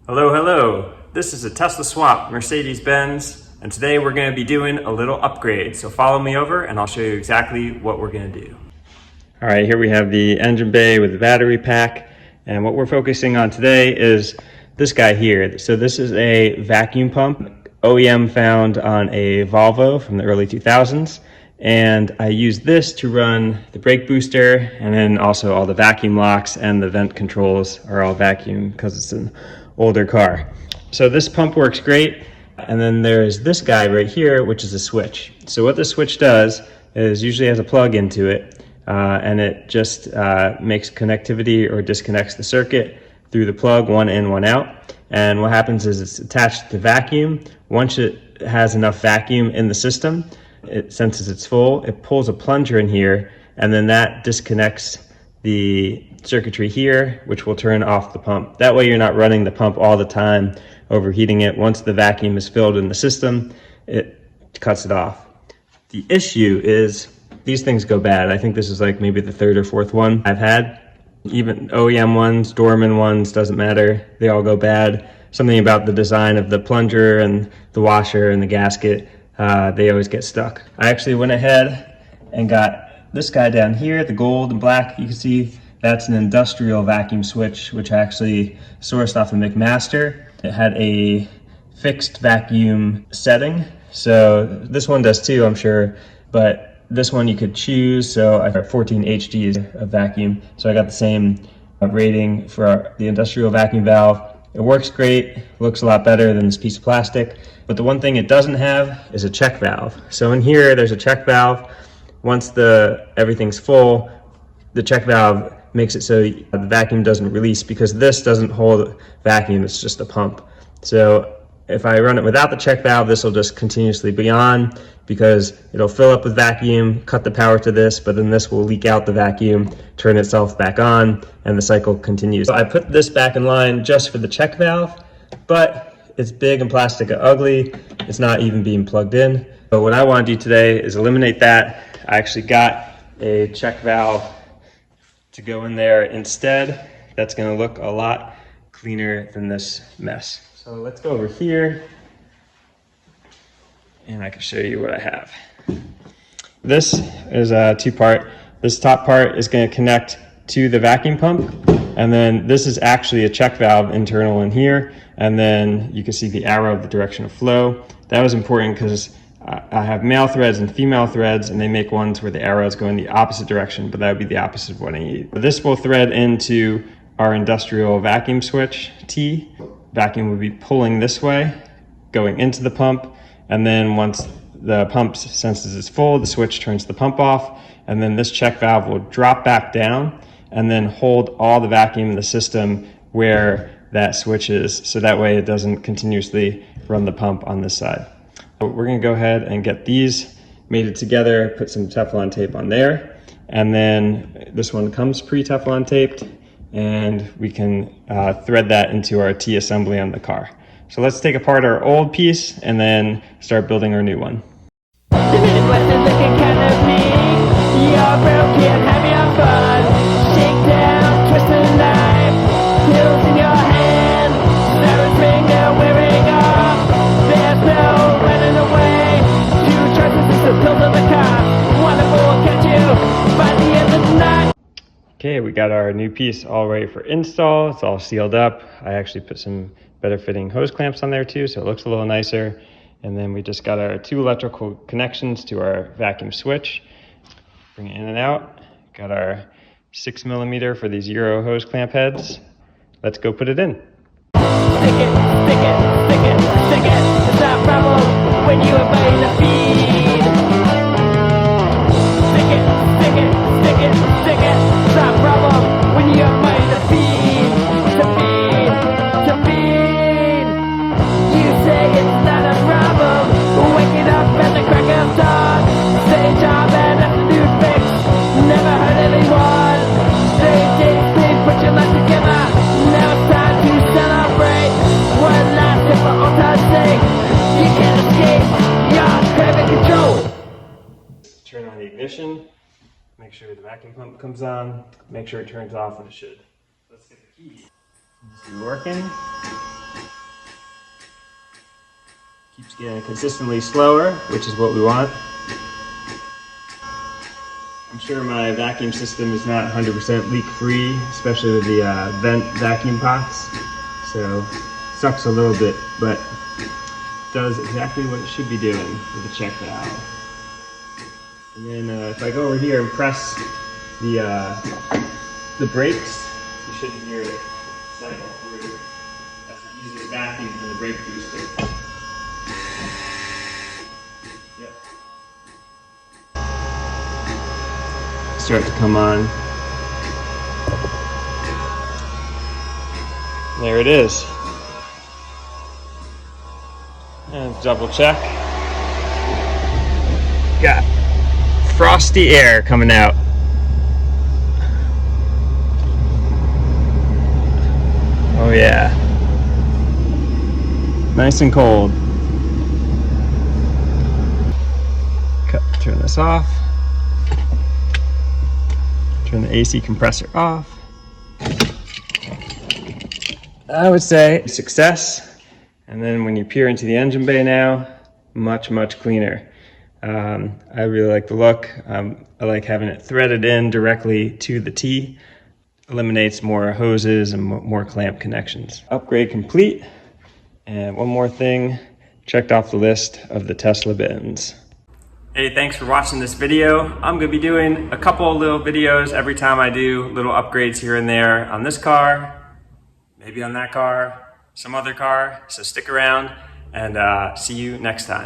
Hello, hello. This is a Tesla swap Mercedes-Benz, and today we're going to be doing a little upgrade. So follow me over and I'll show you exactly what we're going to do. All right, here we have the engine bay with the battery pack, and what we're focusing on today is this guy here. So this is a vacuum pump, OEM found on a Volvo from the early 2000s. And I use this to run the brake booster, and then also all the vacuum locks and the vent controls are all vacuum because it's an older car. So this pump works great. And then there's this guy right here, which is a switch. So what the switch does is usually has a plug into it, and it just makes connectivity or disconnects the circuit through the plug, one in, one out. And what happens is it's attached to vacuum. Once it has enough vacuum in the system, it senses it's full, it pulls a plunger in here, and then that disconnects the circuitry here, which will turn off the pump. That way you're not running the pump all the time, overheating it. Once the vacuum is filled in the system, it cuts it off. The issue is these things go bad. I think this is like maybe the third or fourth one I've had. Even OEM ones, Dorman ones, doesn't matter. They all go bad. Something about the design of the plunger and the washer and the gasket, they always get stuck. I actually went ahead and got this guy down here, the gold and black. You can see that's an industrial vacuum switch, which I actually sourced off of McMaster. It had a fixed vacuum setting. So this one does too, I'm sure, but this one you could choose. So I got 14 HGs of vacuum. So I got the same rating for the industrial vacuum valve. It works great, looks a lot better than this piece of plastic, but the one thing it doesn't have is a check valve. So in here, there's a check valve. Once everything's full, the check valve makes it so the vacuum doesn't release, because this doesn't hold vacuum, it's just a pump. So if I run it without the check valve, this will just continuously be on, because it'll fill up with vacuum, cut the power to this, but then this will leak out the vacuum, turn itself back on, and the cycle continues. So I put this back in line just for the check valve, but it's big and plastic and ugly. It's not even being plugged in. But what I want to do today is eliminate that. I actually got a check valve to go in there instead. That's going to look a lot cleaner than this mess. So let's go over here and I can show you what I have. This is a two-part. This top part is going to connect to the vacuum pump, and then this is actually a check valve internal in here, and then you can see the arrow of the direction of flow. That was important because I have male threads and female threads, and they make ones where the arrows go in the opposite direction, but that would be the opposite of what I need. This will thread into our industrial vacuum switch T. Vacuum would be pulling this way, going into the pump, and then once the pump senses it's full, the switch turns the pump off, and then this check valve will drop back down and then hold all the vacuum in the system where that switch is, so that way it doesn't continuously run the pump on this side. So we're going to go ahead and get these mated together, put some Teflon tape on there, and then this one comes pre-Teflon taped, and we can thread that into our T assembly on the car. So let's take apart our old piece and then start building our new one. The Midwest is looking kind of mean. You're broken, have your fun. Shake down, twist the knife. Pills in your hand. Sirens ring, they're wearing off. There's no running away. Two choices, it's the pills of the cops. One of them will catch you by the end of the night. Okay, we got our new piece all ready for install. It's all sealed up. I actually put some better fitting hose clamps on there too, so it looks a little nicer. And then we just got our two electrical connections to our vacuum switch. Bring it in and out. Got our 6mm for these Euro hose clamp heads. Let's go put it in. Stick it, stick it, stick it, stick it. It's not a problem when you invade the feed. Stick it, stick it, stick it, stick it. It's not a problem when you invade the feed. To feed, to feed. You say it's not a problem. Waking up at the crack of dawn. Same job and afternoon fix. Never hurt anyone. Same day, same put your life together. Now it's time to celebrate. One last hit for all time's sake. You can't escape. You're craving control. Turn on the ignition. Make sure the vacuum pump comes on. Make sure it turns off when it should. Let's get the key. Is it working? Just getting consistently slower, which is what we want. I'm sure my vacuum system is not 100% leak-free, especially with the vent vacuum pots. So, sucks a little bit, but does exactly what it should be doing with the check valve. And then if I go over here and press the brakes, you should hear it cycle through. That uses vacuum for the brake booster. Yep. Start to come on. There it is. And double check. Got frosty air coming out. Oh yeah. Nice and cold. Turn this off. Turn the AC compressor off. I would say success. And then when you peer into the engine bay now, much, much cleaner. I really like the look. I like having it threaded in directly to the T. Eliminates more hoses and more clamp connections. Upgrade complete. And one more thing, checked off the list of the Tesla bins. Hey, thanks for watching this video. I'm gonna be doing a couple of little videos every time I do little upgrades here and there on this car, maybe on that car, some other car. So stick around and see you next time.